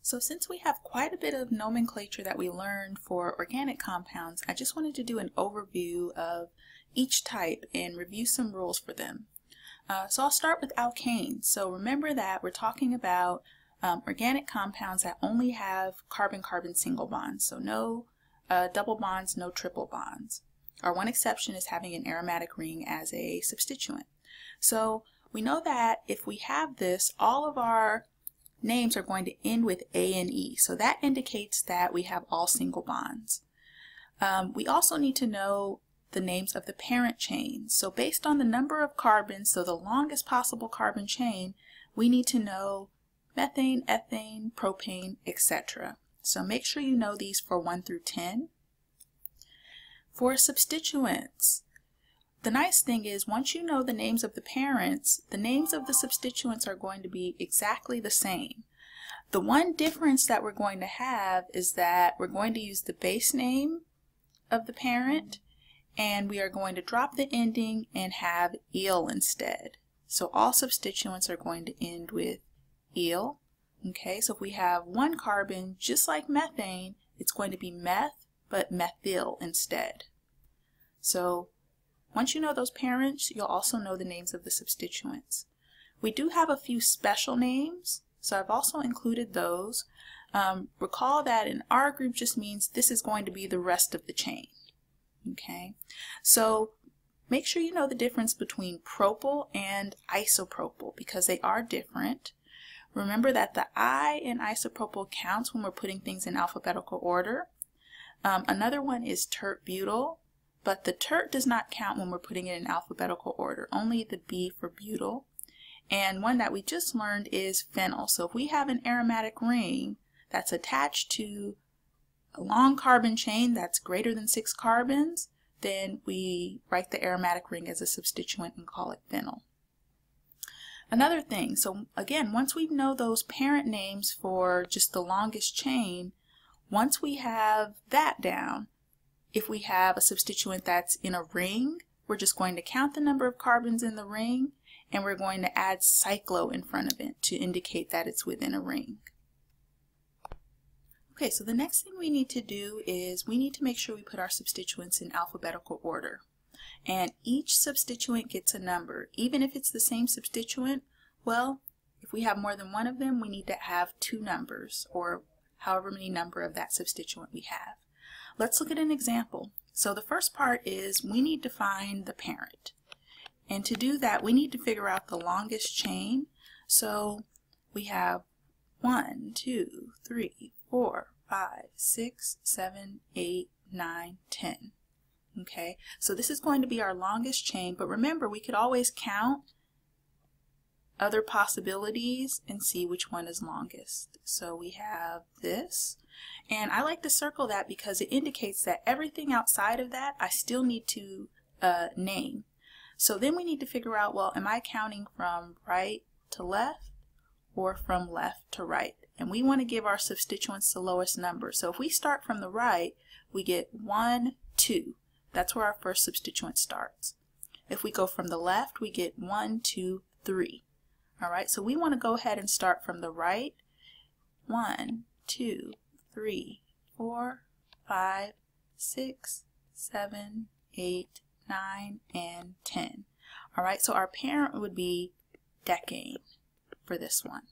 So since we have quite a bit of nomenclature that we learned for organic compounds, I just wanted to do an overview of each type and review some rules for them. So I'll start with alkanes. So remember that we're talking about organic compounds that only have carbon-carbon single bonds. So no double bonds, no triple bonds. Our one exception is having an aromatic ring as a substituent. So we know that if we have this, all of our names are going to end with A and E. So that indicates that we have all single bonds. We also need to know the names of the parent chains. So based on the number of carbons, so the longest possible carbon chain, we need to know methane, ethane, propane, etc. So make sure you know these for 1 through 10. For substituents, the nice thing is once you know the names of the parents, the names of the substituents are going to be exactly the same. The one difference that we're going to have is that we're going to use the base name of the parent, and we are going to drop the ending and have -yle instead. So all substituents are going to end with -yle. Okay, so if we have one carbon, just like methane, it's going to be meth, but methyl instead. So once you know those parents, you'll also know the names of the substituents. We do have a few special names, so I've also included those. Recall that an R group just means this is going to be the rest of the chain. Okay, so make sure you know the difference between propyl and isopropyl because they are different. Remember that the I in isopropyl counts when we're putting things in alphabetical order. Another one is tert-butyl, but the tert does not count when we're putting it in alphabetical order, only the B for butyl. And one that we just learned is phenol. So if we have an aromatic ring that's attached to a long carbon chain that's greater than 6 carbons, then we write the aromatic ring as a substituent and call it phenol. Another thing, so again, once we know those parent names for just the longest chain, once we have that down, if we have a substituent that's in a ring, we're just going to count the number of carbons in the ring, and we're going to add cyclo in front of it to indicate that it's within a ring. Okay, so the next thing we need to do is we need to make sure we put our substituents in alphabetical order. And each substituent gets a number. Even if it's the same substituent, well, if we have more than one of them, we need to have 2 numbers, or however many number of that substituent we have. Let's look at an example. So the first part is we need to find the parent. And to do that, we need to figure out the longest chain. So we have 1, 2, 3, 4, 5, 6, 7, 8, 9, 10. Okay, so this is going to be our longest chain, but remember we could always count other possibilities and see which one is longest. So we have this, and I like to circle that because it indicates that everything outside of that I still need to name. So then we need to figure out, well, am I counting from right to left or from left to right? And we want to give our substituents the lowest number. So if we start from the right, we get 1, 2. That's where our first substituent starts. If we go from the left, we get 1, 2, 3. All right, so we want to go ahead and start from the right. 1, 2, 3, 4, 5, 6, 7, 8, 9, and 10. All right, so our parent would be decane for this one.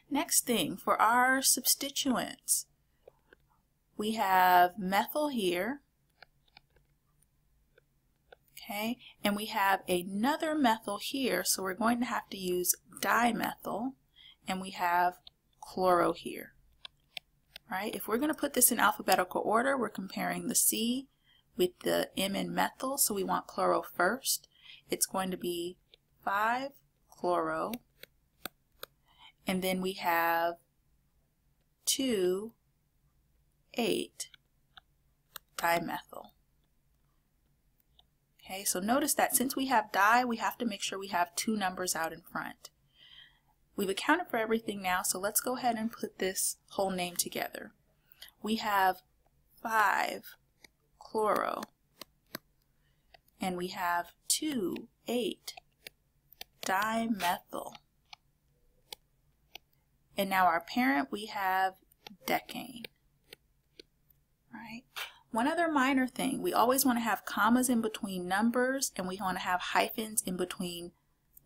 Next thing, for our substituents, we have methyl here. Okay, and we have another methyl here, so we're going to have to use dimethyl, and we have chloro here. Right? If we're going to put this in alphabetical order, we're comparing the C with the M in methyl, so we want chloro first. It's going to be 5-chloro, and then we have 2,8-dimethyl. Okay, so notice that since we have di, we have to make sure we have 2 numbers out in front. We've accounted for everything now, so let's go ahead and put this whole name together. We have 5-chloro, and we have 2,8-dimethyl, and now our parent we have decane. Right? One other minor thing, we always want to have commas in between numbers, and we want to have hyphens in between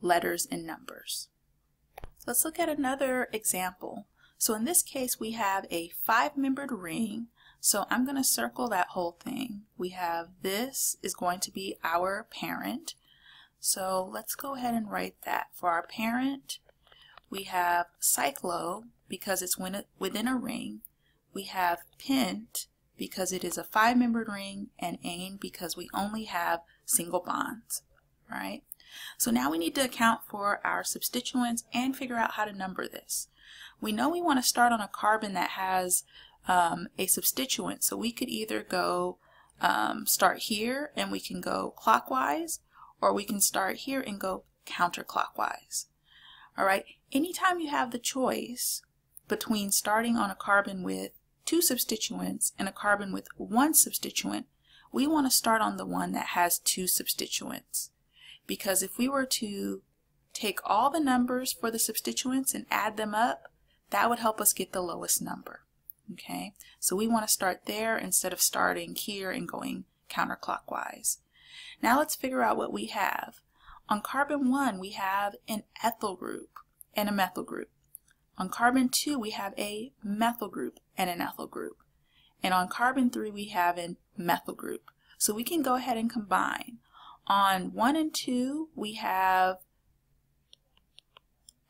letters and numbers. So let's look at another example. So in this case we have a 5-membered ring, so I'm going to circle that whole thing. We have this is going to be our parent, so let's go ahead and write that. For our parent we have cyclo because it's within a ring, we have pent because it is a 5-membered ring, and ane because we only have single bonds, right? So now we need to account for our substituents and figure out how to number this. We know we want to start on a carbon that has a substituent, so we could either go start here and we can go clockwise, or we can start here and go counterclockwise. All right, anytime you have the choice between starting on a carbon with 2 substituents and a carbon with 1 substituent, we want to start on the one that has 2 substituents. Because if we were to take all the numbers for the substituents and add them up, that would help us get the lowest number. Okay, so we want to start there instead of starting here and going counterclockwise. Now let's figure out what we have. On carbon 1 we have an ethyl group and a methyl group. On carbon 2 we have a methyl group and an ethyl group. And on carbon 3 we have a methyl group. So we can go ahead and combine. On 1 and 2 we have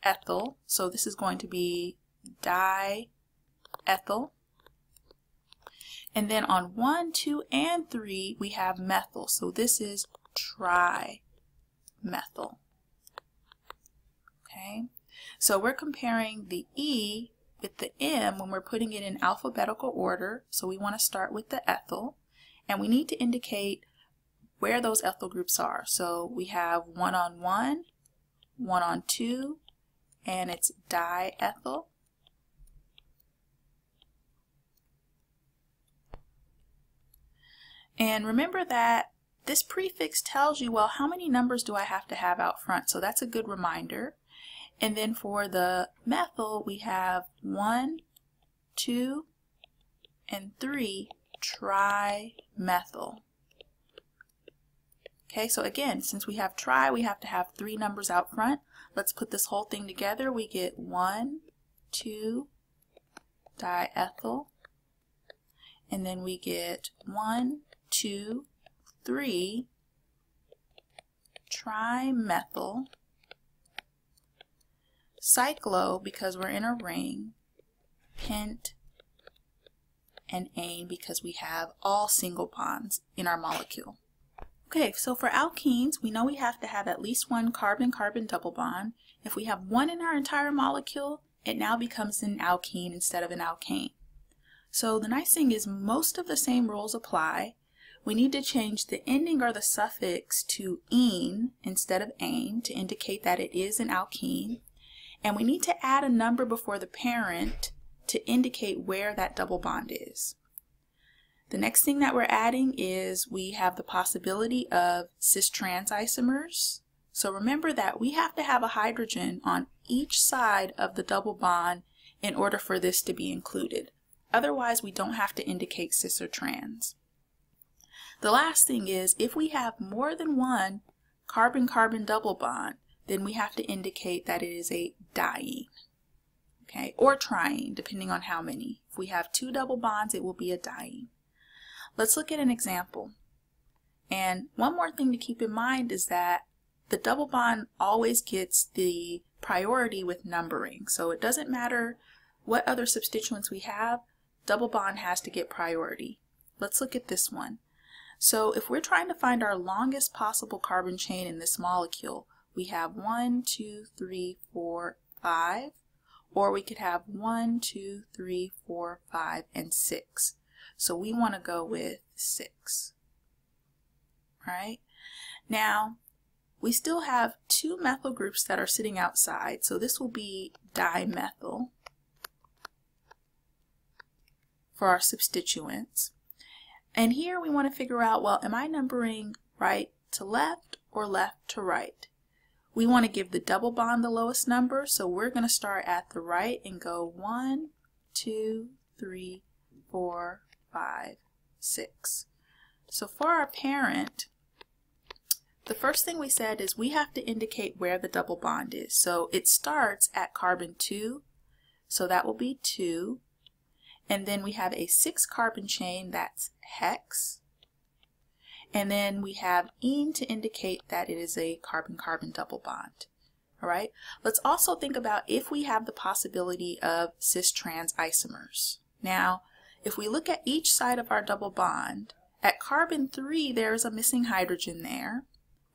ethyl, so this is going to be diethyl. And then on 1, 2, and 3 we have methyl, so this is trimethyl. Okay, so we're comparing the E with the M when we're putting it in alphabetical order, so we want to start with the ethyl, and we need to indicate where those ethyl groups are. So we have 1 on 1, 1 on 2, and it's diethyl. And remember that this prefix tells you, well, how many numbers do I have to have out front? So that's a good reminder. And then for the methyl, we have 1, 2, and 3 trimethyl. Okay, so again, since we have tri, we have to have 3 numbers out front. Let's put this whole thing together. We get 1, 2, diethyl, and then we get 1, 2, 3 trimethyl, cyclo because we're in a ring, pent, and ane because we have all single bonds in our molecule. Okay, so for alkenes, we know we have to have at least 1 carbon-carbon double bond. If we have 1 in our entire molecule, it now becomes an alkene instead of an alkane. So the nice thing is most of the same rules apply. We need to change the ending or the suffix to "ene" instead of "ane" to indicate that it is an alkene. And we need to add a number before the parent to indicate where that double bond is. The next thing that we're adding is we have the possibility of cis trans isomers. So remember that we have to have a hydrogen on each side of the double bond in order for this to be included. Otherwise, we don't have to indicate cis or trans. The last thing is if we have more than 1 carbon-carbon double bond, then we have to indicate that it is a diene, okay, or triene, depending on how many. If we have 2 double bonds, it will be a diene. Let's look at an example. And one more thing to keep in mind is that the double bond always gets the priority with numbering. So it doesn't matter what other substituents we have, double bond has to get priority. Let's look at this one. So if we're trying to find our longest possible carbon chain in this molecule, we have 1, 2, 3, 4, 5, or we could have 1, 2, 3, 4, 5, and 6. So we want to go with 6. Right? Now, we still have 2 methyl groups that are sitting outside, so this will be dimethyl for our substituents. And here we want to figure out, well, am I numbering right to left or left to right? we want to give the double bond the lowest number, so we're going to start at the right and go 1, 2, 3, 4, 5, 6. So for our parent, the first thing we said is we have to indicate where the double bond is. So it starts at carbon 2, so that will be 2. And then we have a 6 carbon chain, that's hex. And then we have ene to indicate that it is a carbon-carbon double bond. All right. Let's also think about if we have the possibility of cis trans isomers. Now, if we look at each side of our double bond, at carbon 3 there is a missing hydrogen there,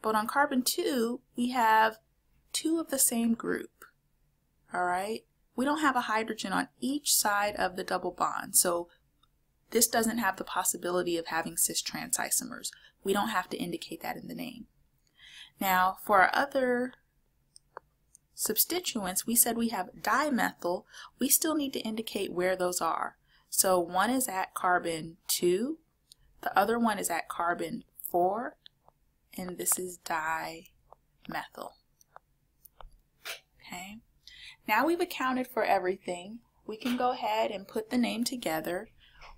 but on carbon 2 we have 2 of the same group. All right. We don't have a hydrogen on each side of the double bond, so this doesn't have the possibility of having cis trans isomers. We don't have to indicate that in the name. Now, for our other substituents, we said we have dimethyl. We still need to indicate where those are. So one is at carbon 2, the other one is at carbon 4, and this is dimethyl. Okay. Now we've accounted for everything. We can go ahead and put the name together.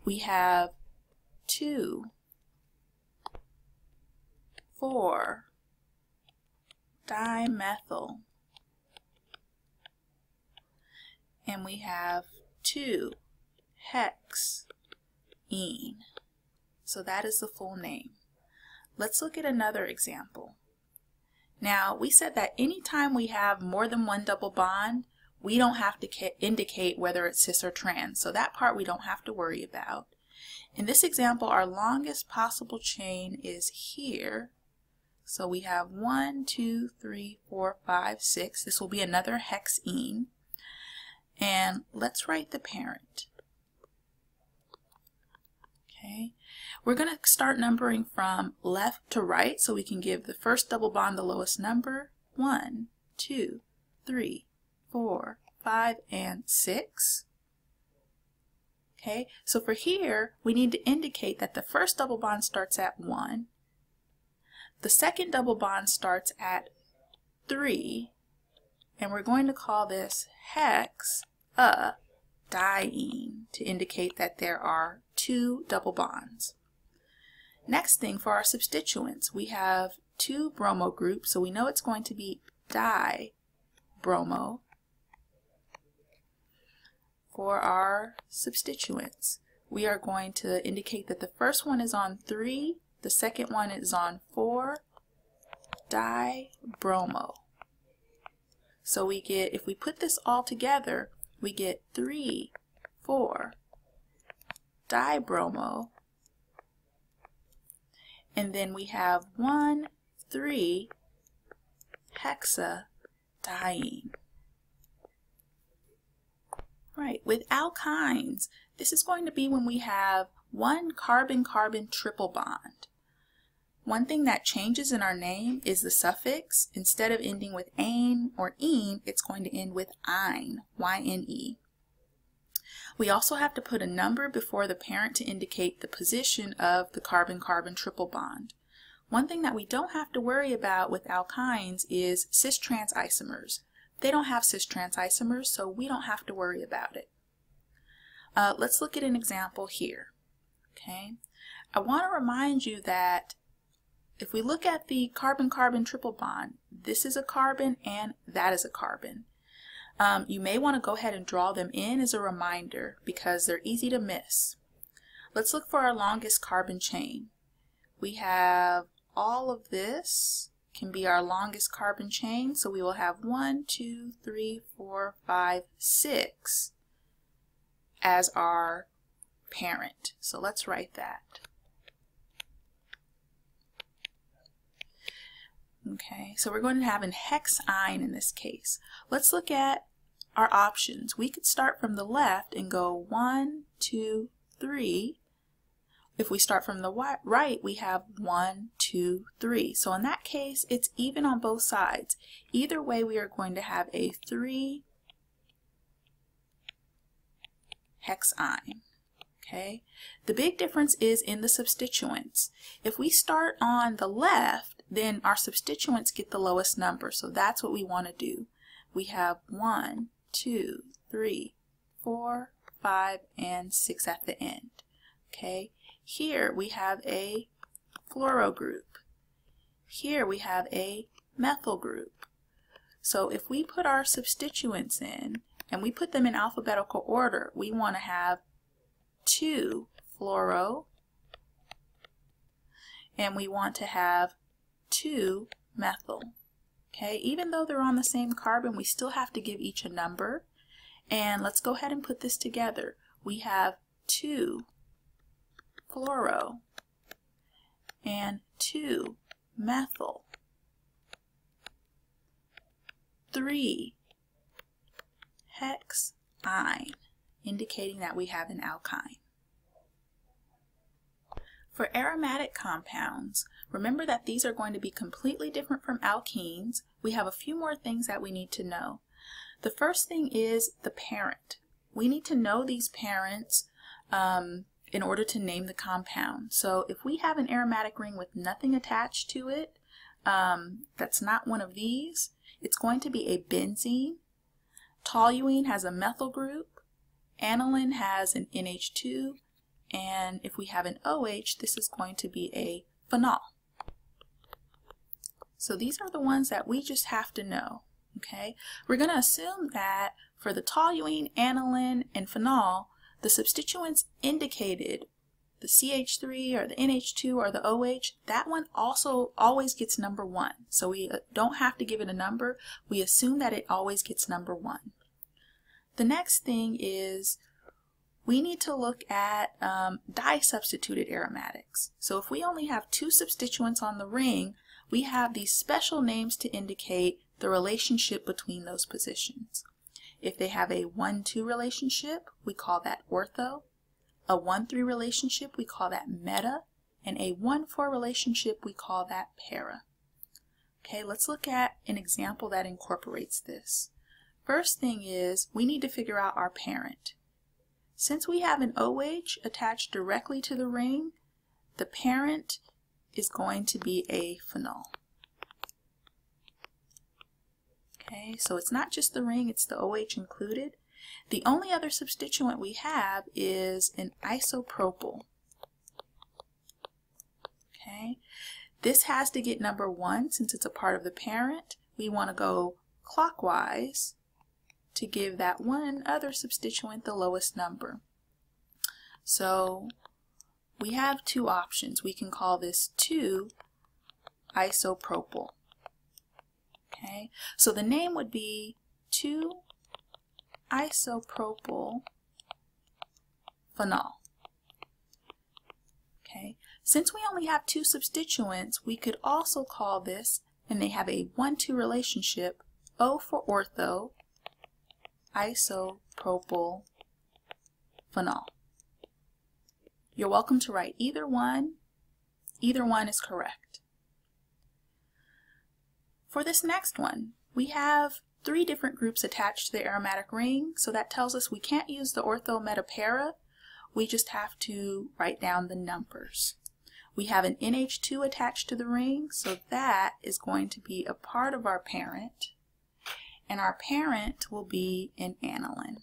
We have 2, 4, dimethyl, and we have 2, hex, ene. So that is the full name. Let's look at another example. Now, we said that anytime we have more than one double bond, we don't have to indicate whether it's cis or trans, so that part we don't have to worry about. In this example, our longest possible chain is here. So we have 1, 2, 3, 4, 5, 6. This will be another hexene. And let's write the parent. Okay. We're going to start numbering from left to right so we can give the first double bond the lowest number. 1, 2, 3, 4, 5, and 6. Okay, so for here, we need to indicate that the first double bond starts at 1. The second double bond starts at 3. And we're going to call this hex a diene to indicate that there are 2 double bonds. Next thing, for our substituents, we have 2 bromo groups, so we know it's going to be dibromo. For our substituents, we are going to indicate that the first one is on 3, the second one is on 4, dibromo. So we get, if we put this all together, we get 3, 4, dibromo, and then we have 1, 3, hexadiene. Right, with alkynes, this is going to be when we have one carbon-carbon triple bond. One thing that changes in our name is the suffix. Instead of ending with ane or ene, it's going to end with yne, Y-N-E. We also have to put a number before the parent to indicate the position of the carbon-carbon triple bond. One thing that we don't have to worry about with alkynes is cis trans isomers. They don't have cis trans isomers, so we don't have to worry about it. Let's look at an example here. Okay, I want to remind you that if we look at the carbon-carbon triple bond, this is a carbon and that is a carbon. You may want to go ahead and draw them in as a reminder because they're easy to miss. Let's look for our longest carbon chain. We have all of this can be our longest carbon chain, so we will have 1, 2, 3, 4, 5, 6 as our parent. So let's write that. Okay, so we're going to have an hexyne in this case. Let's look at our options. We could start from the left and go 1, 2, 3. If we start from the right, we have 1, 2, 3. So in that case, it's even on both sides. Either way, we are going to have a 3 hexyne. Okay. The big difference is in the substituents. If we start on the left, then our substituents get the lowest number. So that's what we want to do. We have 1, 2, 3, 4, 5, and 6 at the end. Okay, here we have a fluoro group. Here we have a methyl group. So if we put our substituents in and we put them in alphabetical order, we want to have 2 fluoro and we want to have 2 methyl. Okay, even though they're on the same carbon, we still have to give each a number. And let's go ahead and put this together. We have 2 fluoro and 2 methyl, 3 hexyne, indicating that we have an alkyne. For aromatic compounds, remember that these are going to be completely different from alkenes. We have a few more things that we need to know. The first thing is the parent. We need to know these parents in order to name the compound. So if we have an aromatic ring with nothing attached to it, that's not one of these, it's going to be a benzene. Toluene has a methyl group. Aniline has an NH2. And if we have an OH, this is going to be a phenol. So these are the ones that we just have to know. Okay, we're going to assume that for the toluene, aniline, and phenol, the substituents indicated, the CH3 or the NH2 or the OH, that one also always gets number 1. So we don't have to give it a number. We assume that it always gets number 1. The next thing is we need to look at di-substituted aromatics. So if we only have 2 substituents on the ring, we have these special names to indicate the relationship between those positions. If they have a 1-2 relationship, we call that ortho. A 1-3 relationship, we call that meta. And a 1-4 relationship, we call that para. Okay, let's look at an example that incorporates this. First thing is we need to figure out our parent. Since we have an OH attached directly to the ring, the parent is going to be a phenol. Okay, so it's not just the ring, it's the OH included. The only other substituent we have is an isopropyl. Okay, this has to get number 1 since it's a part of the parent. We want to go clockwise to give that one other substituent the lowest number. So we have 2 options. We can call this 2 isopropyl. Okay, so the name would be 2 isopropyl phenol. Okay, since we only have 2 substituents, we could also call this, and they have a 1-2 relationship, O for ortho, isopropyl phenol. You're welcome to write either one. Either one is correct. For this next one, we have 3 different groups attached to the aromatic ring, so that tells us we can't use the ortho meta para. We just have to write down the numbers. We have an NH2 attached to the ring, so that is going to be a part of our parent, and our parent will be an aniline.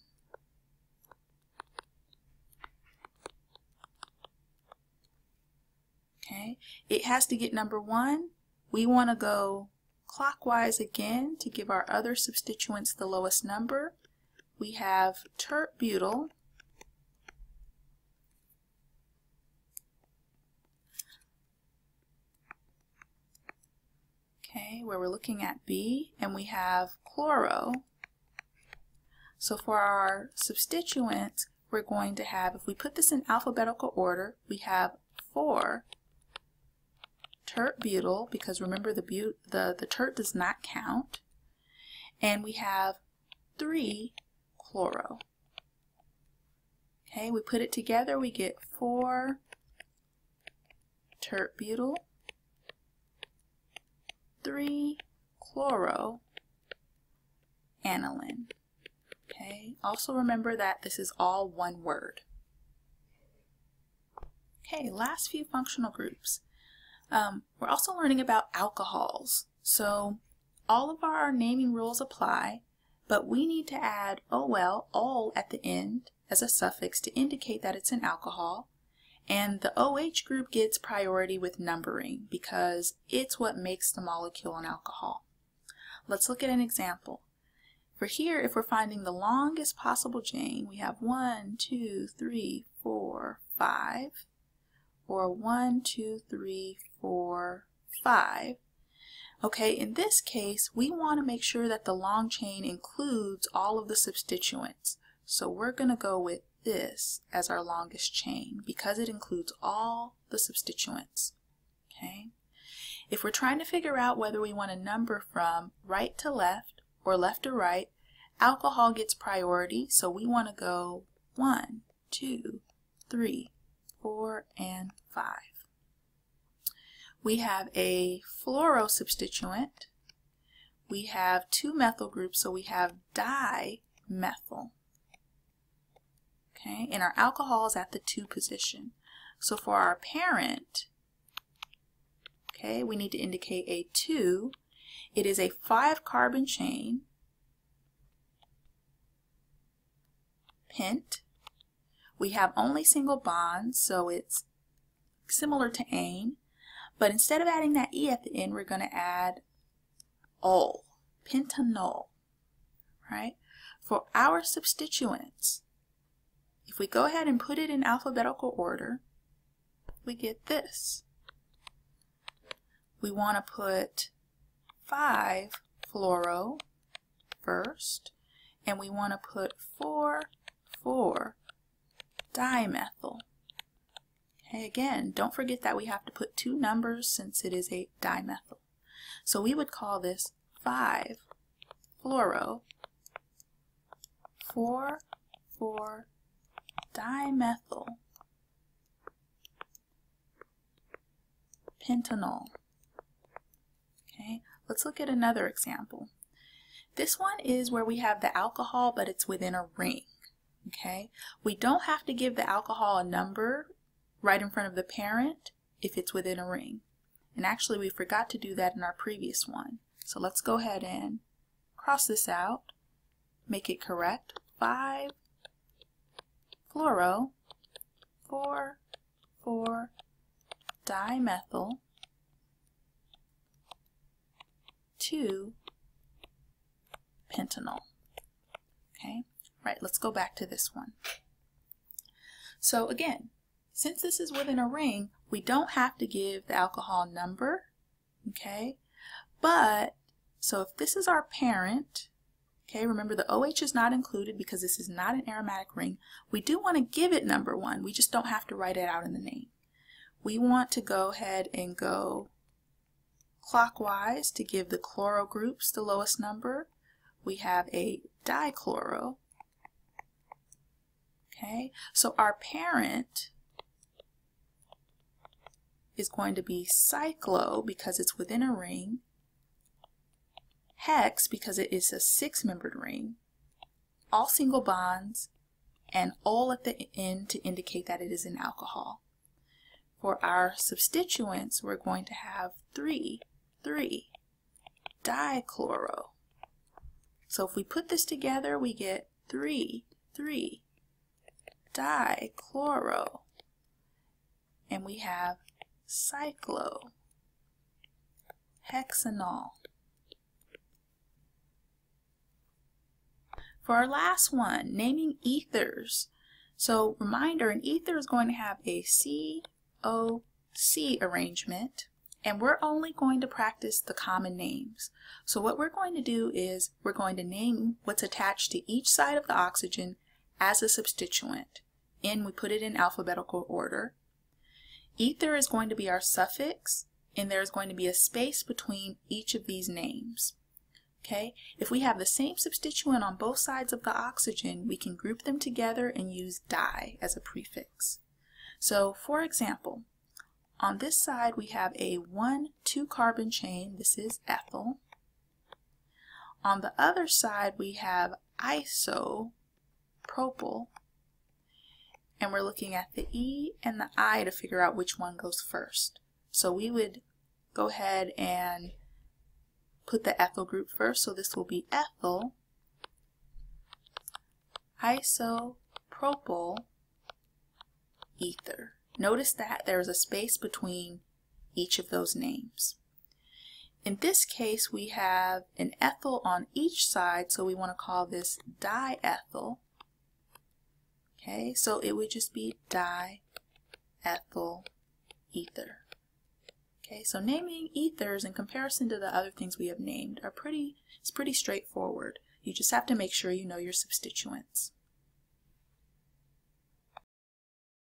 Okay, it has to get number 1. We want to go clockwise again to give our other substituents the lowest number. We have tert-butyl, okay, where we're looking at B, and we have chloro. So for our substituents, we're going to have, if we put this in alphabetical order, we have 4 tert-butyl, because remember the tert does not count, and we have 3 chloro. Okay, we put it together, we get 4 tert-butyl, 3 chloro aniline. Okay, also remember that this is all one word. Okay, last few functional groups. We're also learning about alcohols. So all of our naming rules apply, but we need to add ol at the end as a suffix to indicate that it's an alcohol. And the OH group gets priority with numbering because it's what makes the molecule an alcohol. Let's look at an example. For here, if we're finding the longest possible chain, we have 1, 2, 3, 4, 5, or 1, 2, 3, 4, 5. Okay, in this case, we want to make sure that the long chain includes all of the substituents. So we're going to go with this as our longest chain because it includes all the substituents. Okay. If we're trying to figure out whether we want to number from right to left or left to right, alcohol gets priority, so we want to go 1, 2, 3, 4, and 5. We have a fluoro substituent. We have 2 methyl groups, so we have dimethyl. Okay, and our alcohol is at the 2 position. So for our parent, okay, we need to indicate a 2. It is a 5-carbon chain, pent. We have only single bonds, so it's similar to ane, but instead of adding that E at the end, we're going to add ol, pentanol, right? For our substituents, if we go ahead and put it in alphabetical order, we get this. We want to put 5-fluoro first, and we want to put 4,4-dimethyl. Okay, again, don't forget that we have to put 2 numbers since it is a dimethyl. So we would call this 5-fluoro, 4,4-dimethyl pentanol. Okay, let's look at another example. This one is where we have the alcohol, but it's within a ring. Okay, we don't have to give the alcohol a number right in front of the parent if it's within a ring. And actually, we forgot to do that in our previous one. So let's go ahead and cross this out, make it correct. 5-fluoro, 4,4-dimethyl, 2-pentanol. Okay, right, let's go back to this one. So again, since this is within a ring, we don't have to give the alcohol number, okay? But, so if this is our parent, okay, remember the OH is not included because this is not an aromatic ring. We do want to give it number 1. We just don't have to write it out in the name. We want to go ahead and go clockwise to give the chloro groups the lowest number. We have a dichloro. Okay, so our parent is going to be cyclo because it's within a ring, hex because it is a 6-membered ring, all single bonds, and ol at the end to indicate that it is an alcohol. For our substituents, we're going to have 3,3-dichloro. So if we put this together, we get 3,3-dichloro, and we have cyclohexanol. For our last one, naming ethers. So reminder, an ether is going to have a COC arrangement, and we're only going to practice the common names. So what we're going to do is we're going to name what's attached to each side of the oxygen as a substituent, and we put it in alphabetical order. Ether is going to be our suffix, and there's going to be a space between each of these names. Okay, if we have the same substituent on both sides of the oxygen, we can group them together and use di as a prefix. So for example, on this side we have a 1,2-carbon chain. This is ethyl. On the other side we have isopropyl, and we're looking at the E and the I to figure out which one goes first. So we would go ahead and put the ethyl group first. So this will be ethyl isopropyl ether. Notice that there's a space between each of those names. In this case, we have an ethyl on each side, so we want to call this diethyl. Okay, so it would just be diethyl ether. Okay, so naming ethers in comparison to the other things we have named it's pretty straightforward. You just have to make sure you know your substituents.